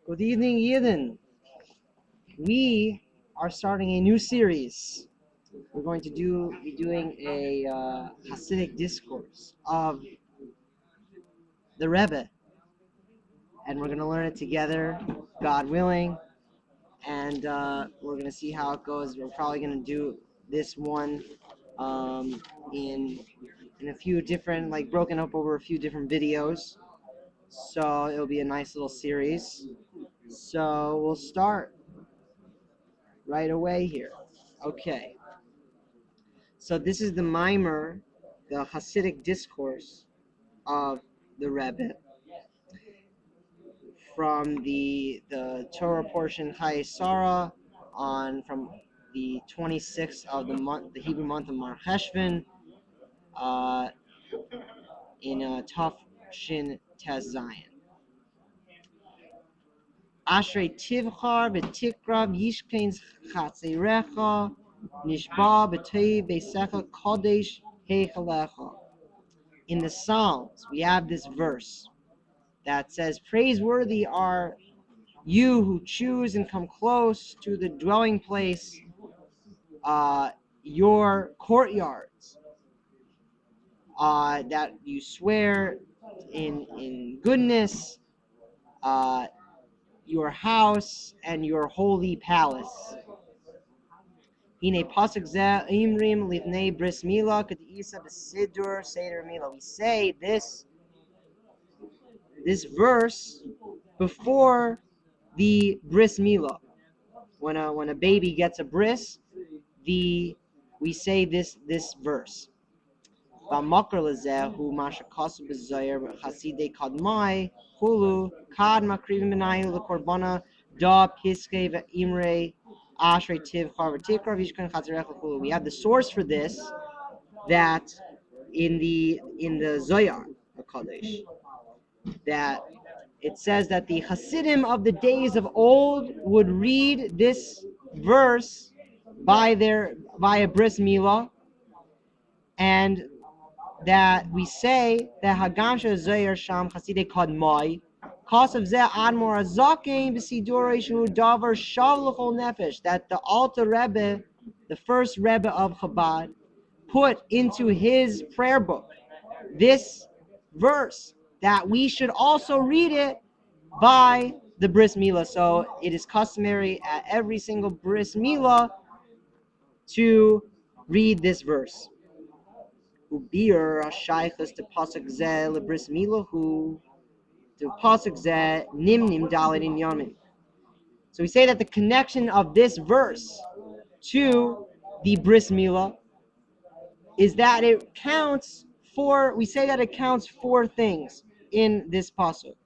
Good evening, Eden. We are starting a new series. We're going to be doing a Hasidic discourse of the Rebbe, and we're going to learn it together, God willing. And we're going to see how it goes. We're probably going to do this one in a few different, like broken up over a few different videos. So it'll be a nice little series. So we'll start right away here. Okay. So this is the mimer, the Hasidic discourse of the Rebbe from the Torah portion Chayei Sarah from the 26th of the month, the Hebrew month of Mar Cheshvan, in Taf Shin Tes Zayin. Ashrei Tivchar v'tikra v'yishkein chatzerecha nishba b'tei v'secha kodesh heichalecha. In the Psalms, we have this verse that says, praiseworthy are you who choose and come close to the dwelling place, your courtyards, that you swear in goodness, your house and your holy palace. Hine pasuk zeh imrim livnei bris milah k'deisa b'sidur seder milah. We say this verse before the bris milah. When a baby gets a bris, we say this verse. B'makar lezehu mashakasu b'zayir chasidei kadmai hulu kad makrivim b'nayu lekorbana da piskei v'imrei ashrei tivchar v'tikra v'yishkan chatzerecha hulu. We have the source for this that in the Zohar HaKadosh, that it says that the Hasidim of the days of old would read this verse by a bris milah, and that we say that Hagamsha Zohar Sham Chasidei Kadmai Kasav Zeh Admor Azakein B'Sidurei Shu Davar Shav L'Chol Nefesh, that the Alter Rebbe, the first Rebbe of Chabad, put into his prayer book this verse, that we should also read it by the bris milah. So it is customary at every single bris milah to read this verse. Ubir hashaychus to pasuk zeh lebris milahu to pasuk zeh nimnim daled in yamin. So we say that the connection of this verse to the bris milah is that it counts for. We say that it counts for things in this pasuk.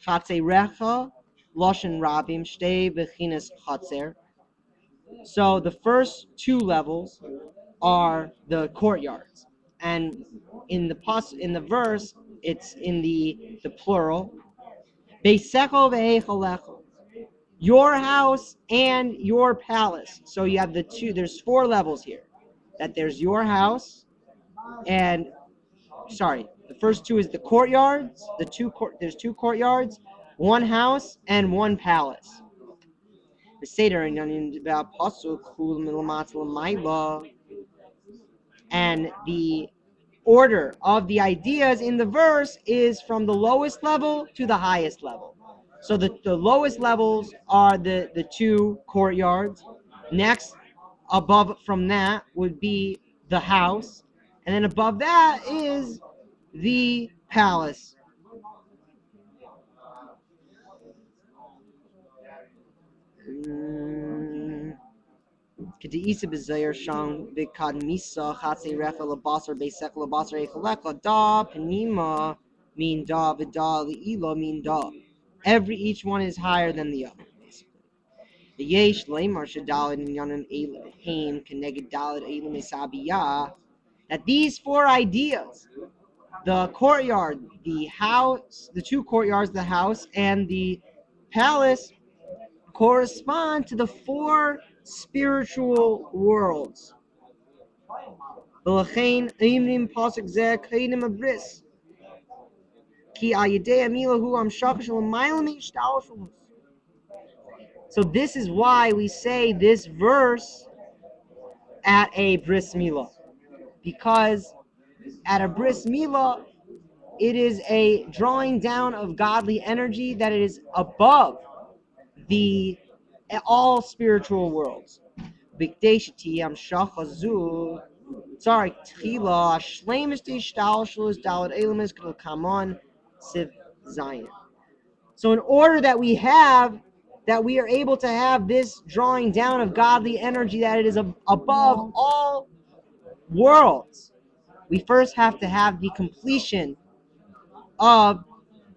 Chatzerecha loshen rabim shtei bechinas chatzer. So the first two levels are the courtyards, and in the verse it's in the plural. Beisecho ve'echalecho, your house and your palace. So you have there's four levels here. That there's your house, and the first two is the courtyards. There's two courtyards, one house and one palace. The Seder and the order of the ideas in the verse is from the lowest level to the highest level. So the lowest levels are the two courtyards. Next, above from that would be the house. And then above that is the palace. K'deisa b'zayir sham v'kad misa chatzei recha lebasar beisek lebasar echaleka da penima mean da v'da li'ila mean da. Each one is higher than the other, basically. The yesh leimar shadalid inyanim elohim keneged dalid elam esabiyah. That these four ideas, the courtyard, the house, the two courtyards, the house and the palace, correspond to the four spiritual worlds. V'lachein imrim pasuk zeh keinim abris ki al yedei amilahu am shakash l'maylam ishtalshus. So this is why we say this verse at a bris milah, because at a bris milah, it is a drawing down of godly energy that is above the all spiritual worlds. Sorry, tchila shleimish ishtalshlus dalad elamis kamon siv Zion. So in order that we are able to have this drawing down of godly energy that it is above all worlds, we first have to have the completion of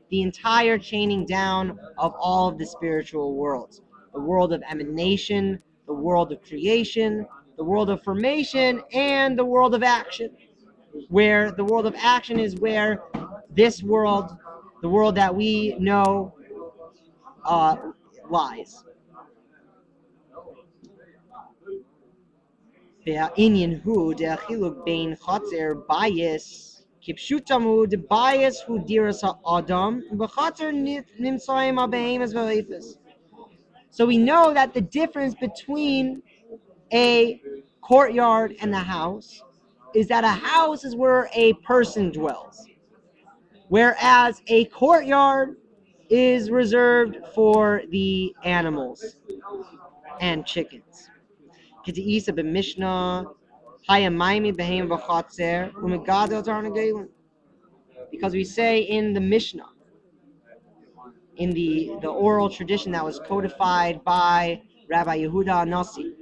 the entire chaining down of all of the spiritual worlds. The world of emanation, the world of creation, the world of formation, and the world of action. Where the world of action is where this world, the world that we know, lies. והעניין הוא דהחילוק בין חצר bias כפשוטם הוא דביas הוא דירס האדם ובחצר נמצאים הבהמות והאפס. So we know that the difference between a courtyard and a house is that a house is where a person dwells, whereas a courtyard is reserved for the animals and chickens. K'ti'isa b'mishnah hayamaymi b'heim v'chatzer u'megadol tarnagelim. Because we say in the Mishnah, in the oral tradition that was codified by Rabbi Yehuda Anasi,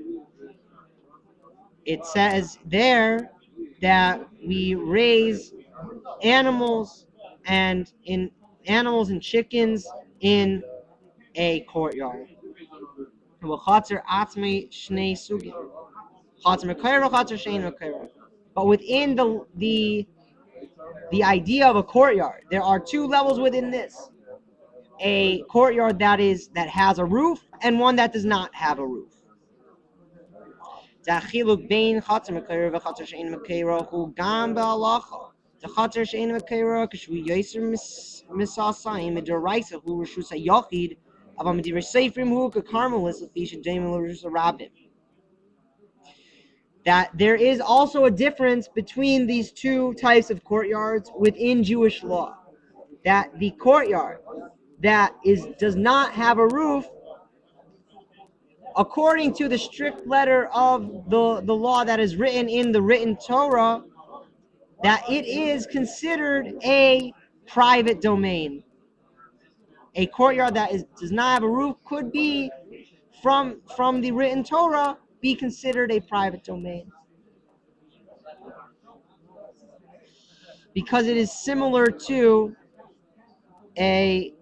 it says there that we raise animals and chickens in a courtyard. But within the idea of a courtyard, there are two levels within this: a courtyard that has a roof and one that does not have a roof. The chater she'ein mekera k'shu yoser misasayim midaraisa hu reshus hayochid avam midivrei seifrim hu k'karmelis l'fi she'dayim l'reshus harabim. That there is also a difference between these two types of courtyards within Jewish law. That the courtyard that does not have a roof, according to the strict letter of the law that is written in the written Torah, that it is considered a private domain. A courtyard that does not have a roof could be, from the written Torah, be considered a private domain, because it is similar to a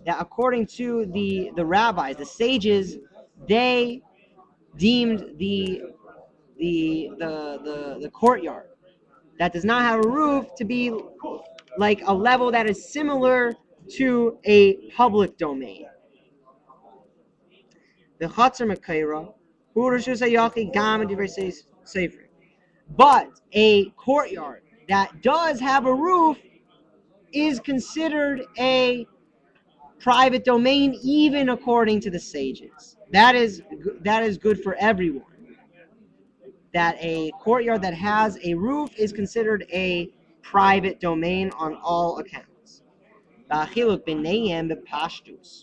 that according to the rabbis, the sages, they deemed the courtyard that does not have a roof to be like a level that is similar to a public domain. The chatzar mekaira hu reshus hayochid gam divrei sefer. But a courtyard that does have a roof is considered a private domain, even according to the sages. That is good for everyone. That a courtyard that has a roof is considered a private domain on all accounts.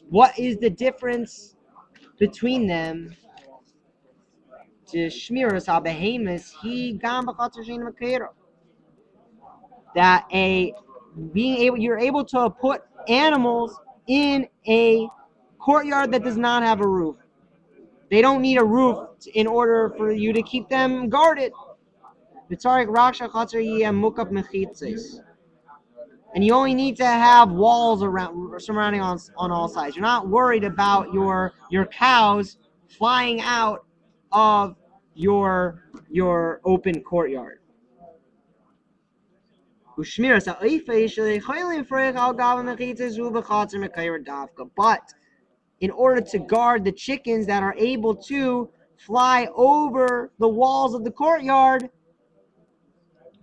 What is the difference between them? That you're able to put animals in a courtyard that does not have a roof. They don't need a roof in order for you to keep them guarded. And you only need to have walls surrounding on all sides. You're not worried about your cows flying out of your open courtyard. But in order to guard the chickens that are able to fly over the walls of the courtyard,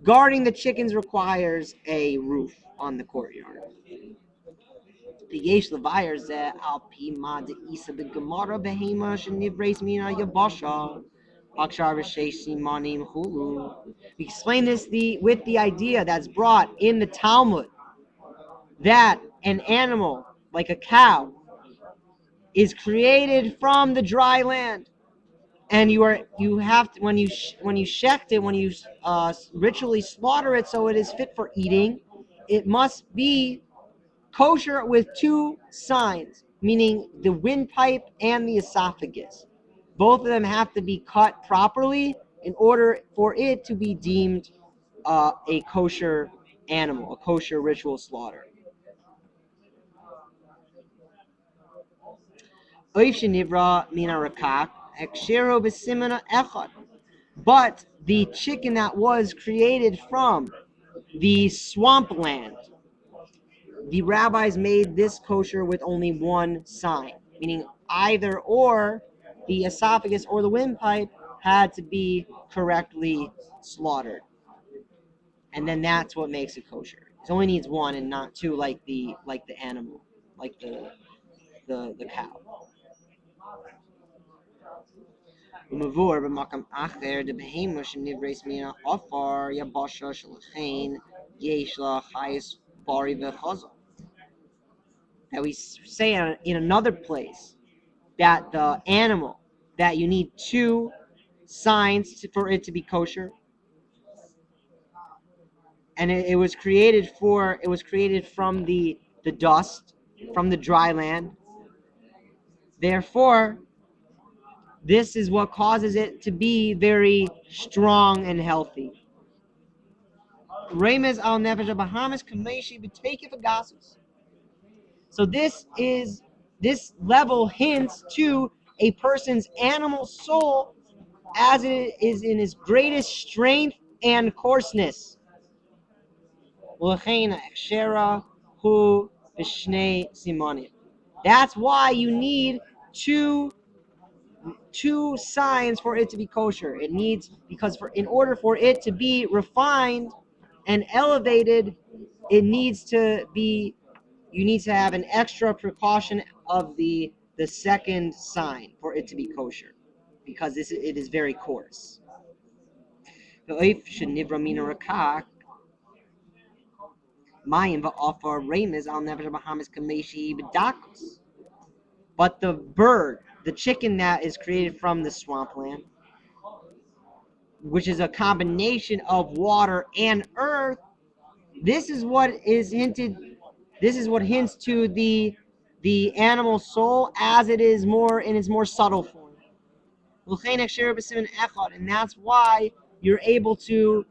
guarding the chickens requires a roof on the courtyard. ויש לבאר זה על פי מה דאיסא בגמרא בהמה שנברס מן היבשה. Akshar v'sheish simanim hulu. We explain this with the idea that's brought in the Talmud that an animal like a cow is created from the dry land, and you have to, when you shecht it, when you ritually slaughter it so it is fit for eating, it must be kosher with two signs, meaning the windpipe and the esophagus. Both of them have to be cut properly in order for it to be deemed a kosher animal, a kosher ritual slaughter. But the chicken that was created from the swampland, the rabbis made this kosher with only one sign, meaning either or the esophagus or the windpipe had to be correctly slaughtered. And then that's what makes it kosher. It only needs one and not two, like the animal, like the cow. That we say in another place that the animal, that you need two signs for it to be kosher, and it was created from the dust, from the dry land. Therefore, this is what causes it to be very strong and healthy. Remez al nefesh bahamis kameshi b'teikif agasus. So this level hints to a person's animal soul as it is in its greatest strength and coarseness. That's why you need two signs for it to be kosher. It needs, because in order for it to be refined and elevated, you need to have an extra precaution of the second sign for it to be kosher, because it is very coarse. But the bird, the chicken that is created from the swampland, which is a combination of water and earth, this is what hints to the animal soul as it is more in its more subtle form. And that's why you're able to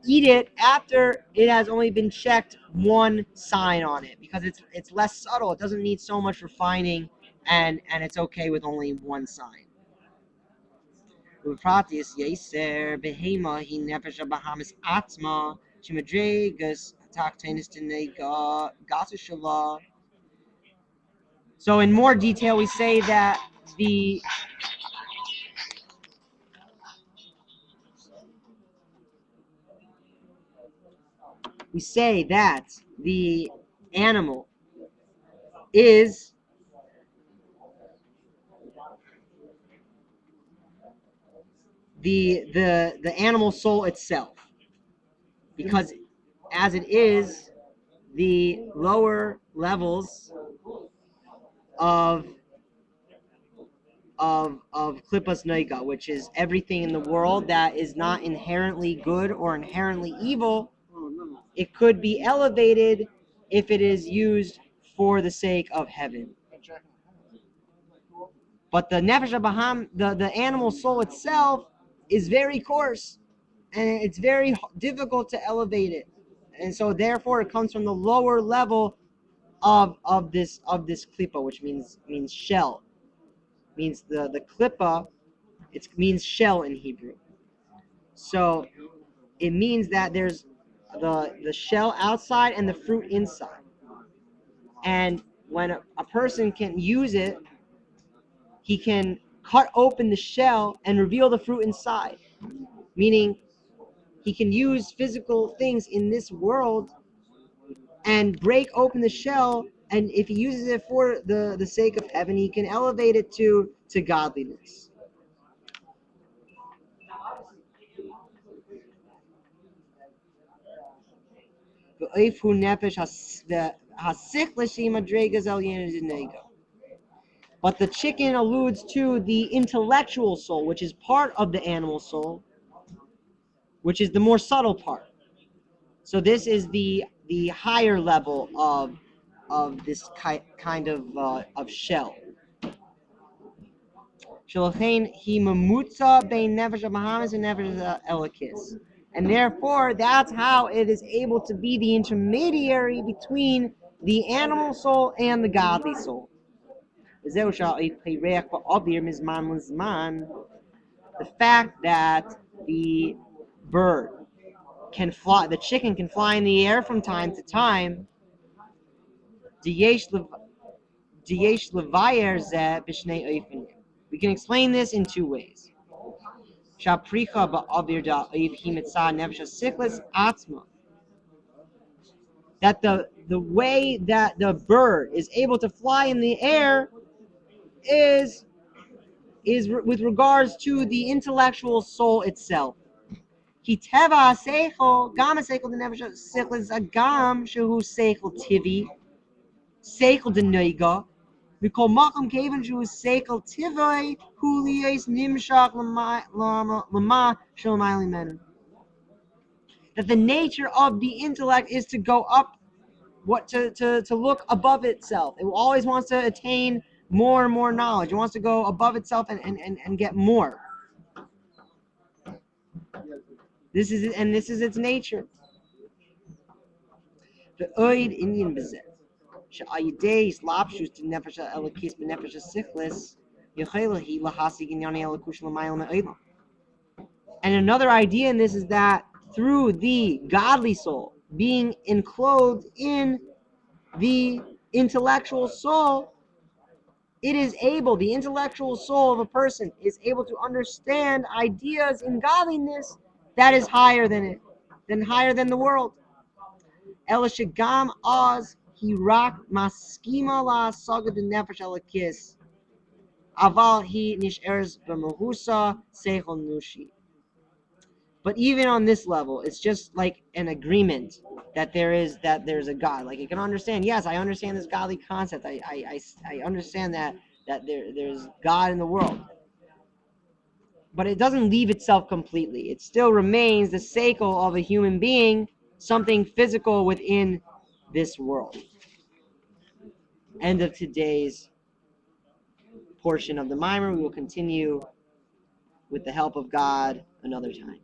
eat it after it has only been checked one sign on it, because it's less subtle. It doesn't need so much refining, and it's okay with only one sign. So in more detail, we say that the animal is the animal soul itself, because as it is the lower levels of klipas noiga, which is everything in the world that is not inherently good or inherently evil. It could be elevated if it is used for the sake of heaven. But the nefesh baham, the animal soul itself, is very coarse, and it's very difficult to elevate it, and so therefore it comes from the lower level of this klipa, which means shell. Means the klipa, it means shell in Hebrew. So it means that there's the shell outside and the fruit inside. And when a person can use it, he can cut open the shell and reveal the fruit inside. Meaning, he can use physical things in this world and break open the shell, and if he uses it for the sake of heaven, he can elevate it to godliness. But the chicken alludes to the intellectual soul, which is part of the animal soul, which is the more subtle part. So this is the higher level of this kind of shell. And therefore, that's how it is able to be the intermediary between the animal soul and the godly soul. The fact that the bird can fly, the chicken can fly in the air from time to time, we can explain this in two ways. That the way that the bird is able to fly in the air is with regards to the intellectual soul itself. כי טבע השכל, גם השכל דנפש השכל זה גם שהוא שכל טבעי, שכל דנויגה, מכל מקום כיוון שהוא שכל טבעי, הוא להיות נמשך למה שלמעלה ממנו. That the nature of the intellect is to go up, to look above itself. It always wants to attain more and more knowledge. It wants to go above itself and get more. This is its nature. The oid Indian bezet. Sha'ayidei slapshus to nefesh elokis benefesh sichlis yochelahi lahasig inyani elokush lamayel me'olam. And another idea in this is that through the godly soul being enclosed in the intellectual soul, the intellectual soul of a person is able to understand ideas in godliness that is higher than the world. Elashigam oz hirak maskima la saga de nefesh elakis aval he nishers b'mahusa seichel nushi. But even on this level, it's just like an agreement that there's a God. Like, you can understand, yes, I understand this godly concept. I understand that there's God in the world. But it doesn't leave itself completely. It still remains the seichel of a human being, something physical within this world. End of today's portion of the mimer. We will continue with the help of God another time.